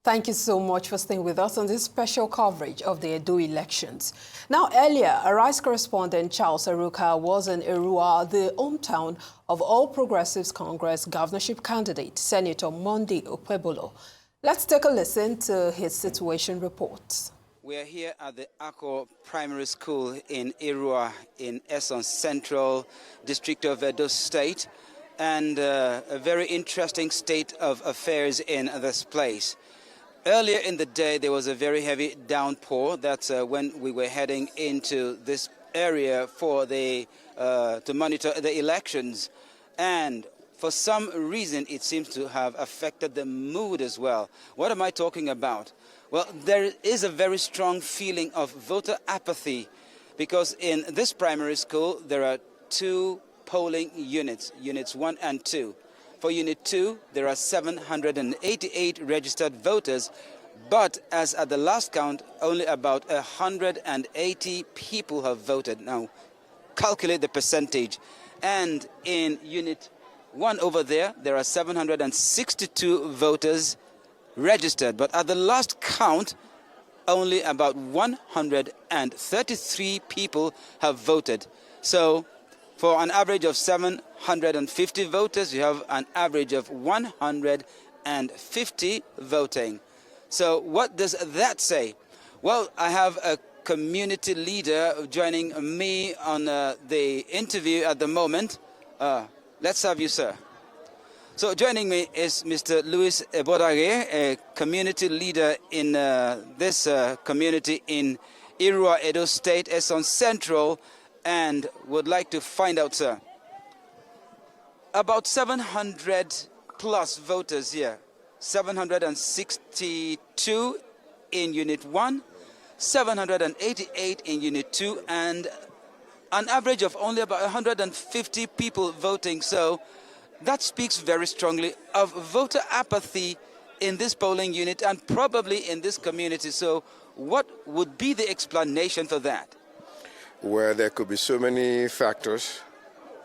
Thank you so much for staying with us on this special coverage of the Edo elections. Now, earlier, Arise correspondent Charles Erukaa was in Erukaa, the hometown of All Progressives Congress governorship candidate, Senator Monday Okpebholo. Let's take a listen to his situation report. We are here at the Akko Primary School in Erukaa in Eson Central District of Edo State, and a very interesting state of affairs in this place. Earlier in the day, there was a very heavy downpour. That's when we were heading into this area for to monitor the elections. And for some reason, it seems to have affected the mood as well. What am I talking about? Well, there is a very strong feeling of voter apathy because in this primary school, there are two polling units, units 1 and 2. For Unit 2, there are 788 registered voters, but as at the last count, only about 180 people have voted. Now, calculate the percentage. And in Unit 1 over there, there are 762 voters registered, but at the last count, only about 133 people have voted. So, for an average of 750 voters, you have an average of 150 voting. So what does that say? Well, I have a community leader joining me on the interview at the moment. Let's have you, sir. So joining me is Mr. Louis Ebodare, a community leader in this community in Erukaa, Edo State, Eson Central, and would like to find out, sir, about 700 plus voters here, 762 in Unit 1, 788 in Unit 2, and an average of only about 150 people voting. So that speaks very strongly of voter apathy in this polling unit and probably in this community. So what would be the explanation for that? Well, there could be so many factors,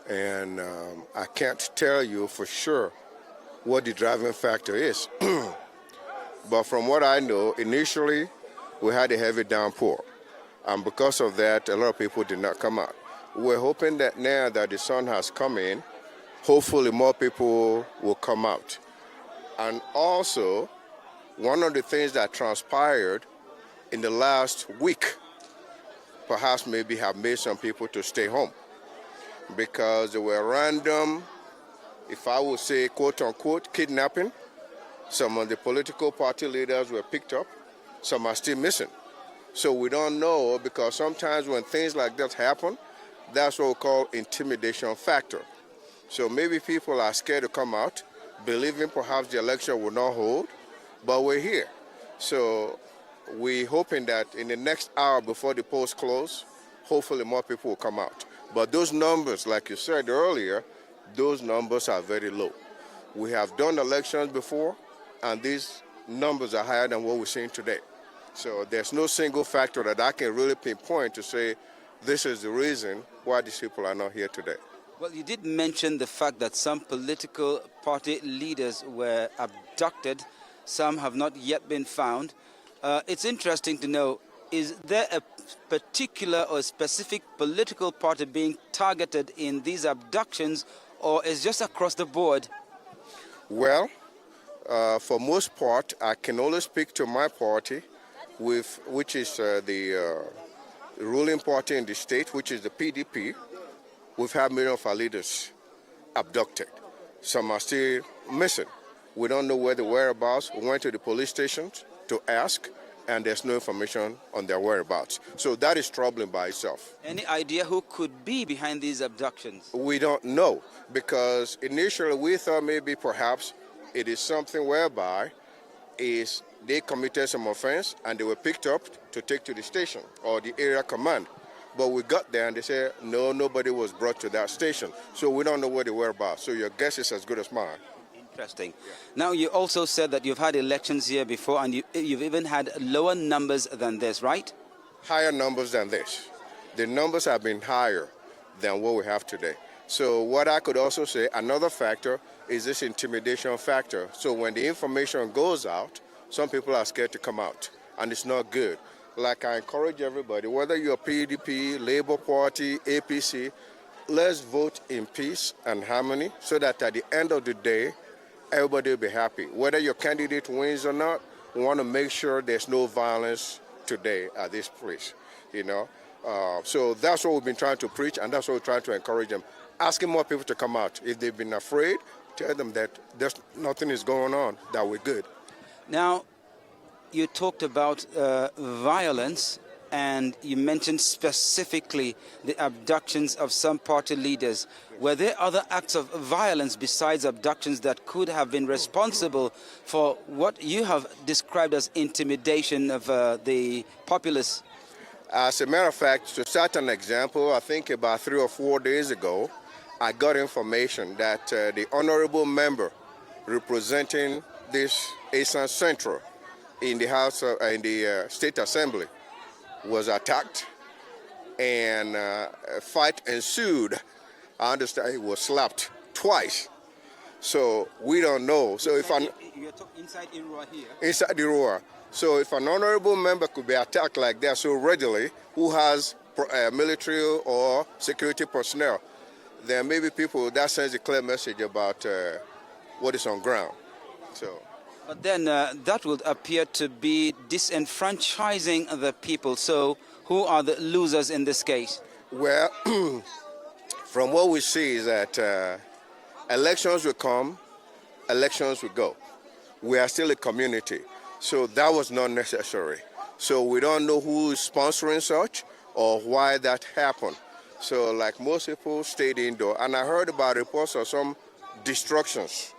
and I can't tell you for sure what the driving factor is. But from what I know, initially we had a heavy downpour, and because of that, a lot of people did not come out. We're hoping that now that the sun has come in, hopefully more people will come out. And also, one of the things that transpired in the last week perhaps maybe have made some people to stay home because there were random, if I would say, quote unquote, kidnapping. Some of the political party leaders were picked up. Some are still missing. So we don't know, because sometimes when things like that happen, that's what we call intimidation factor. So maybe people are scared to come out, believing perhaps the election will not hold, but we're here. So we're hoping that in the next hour before the polls close, hopefully more people will come out. But those numbers, like you said earlier, those numbers are very low. We have done elections before, and these numbers are higher than what we're seeing today. So there's no single factor that I can really pinpoint to say this is the reason why these people are not here today. Well, you did mention the fact that some political party leaders were abducted. Some have not yet been found. It's interesting to know, is there a particular or specific political party being targeted in these abductions, or is just across the board? Well, for most part, I can only speak to my party, which is the ruling party in the state, which is the PDP. We've had many of our leaders abducted. Some are still missing. We don't know where the whereabouts. We went to the police stations to ask, and there's no information on their whereabouts. So that is troubling by itself. Any idea who could be behind these abductions? We don't know, because initially we thought maybe perhaps it is something whereby they committed some offense and they were picked up to take to the station or the area command. But we got there and they said, no, nobody was brought to that station. So we don't know where they were about. So your guess is as good as mine. Interesting. Now, you also said that you've had elections here before, and you've even had lower numbers than this, right? Higher numbers than this. The numbers have been higher than what we have today. So what I could also say, another factor is this intimidation factor. So when the information goes out, some people are scared to come out, and it's not good. Like I encourage everybody, whether you're PDP, Labour Party, APC, let's vote in peace and harmony so that at the end of the day, everybody will be happy. Whether your candidate wins or not, we want to make sure there's no violence today at this place, you know. So that's what we've been trying to preach, and that's what we're trying to encourage them. Asking more people to come out. If they've been afraid, tell them that there's nothing is going on, that we're good. Now, you talked about violence, and you mentioned specifically the abductions of some party leaders. Were there other acts of violence besides abductions that could have been responsible for what you have described as intimidation of the populace? As a matter of fact, to start an example, I think about 3 or 4 days ago, I got information that the honorable member representing this Esan Central in the House in the State Assembly was attacked, and a fight ensued. I understand he was slapped twice. So we don't know. So you're talking inside Erukaa here? Inside Erukaa. So if an honorable member could be attacked like that so readily, who has military or security personnel, then maybe people, that sends a clear message about what is on ground. So. But then that would appear to be disenfranchising the people. So who are the losers in this case? Well, from what we see is that elections will come, elections will go. We are still a community, so that was not necessary. So we don't know who is sponsoring such or why that happened. So like most people stayed indoor, and I heard about reports of some destructions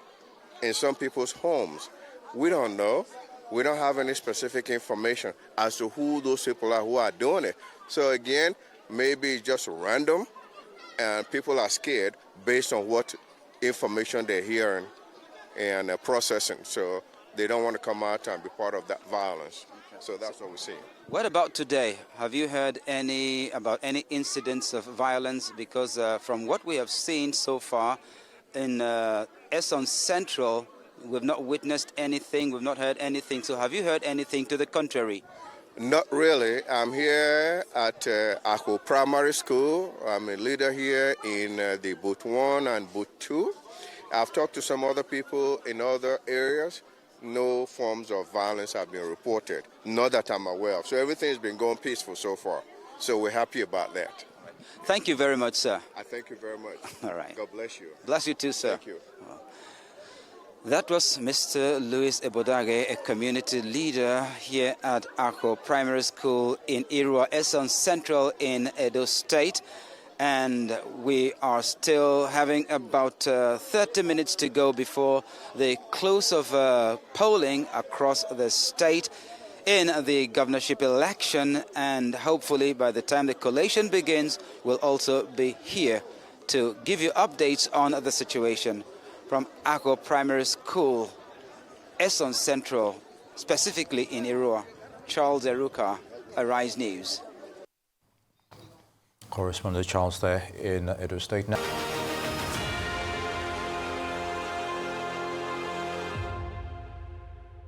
in some people's homes. We don't know. We don't have any specific information as to who those people are who are doing it. So again, maybe it's just random, and people are scared based on what information they're hearing and processing. So they don't want to come out and be part of that violence. So that's what we're seeing. What about today? Have you heard about any incidents of violence? Because from what we have seen so far in Esan Central, we've not witnessed anything, we've not heard anything. So have you heard anything to the contrary? Not really. I'm here at Ako Primary School. I'm a leader here in the Booth 1 and Booth 2. I've talked to some other people in other areas. No forms of violence have been reported, not that I'm aware of. So everything's been going peaceful so far. So we're happy about that. Thank you very much, sir. I thank you very much. All right. God bless you. Bless you too, sir. Thank you. That was Mr. Louis Ebodage, a community leader here at Ako Primary School in Erukaa, Esan Central in Edo State. And we are still having about 30 minutes to go before the close of polling across the state in the governorship election. And hopefully by the time the collation begins, we'll also be here to give you updates on the situation. From Ako Primary School, Esan Central, specifically in Erukaa, Charles Erukaa, Arise News. Correspondent Charles there in Edo State now.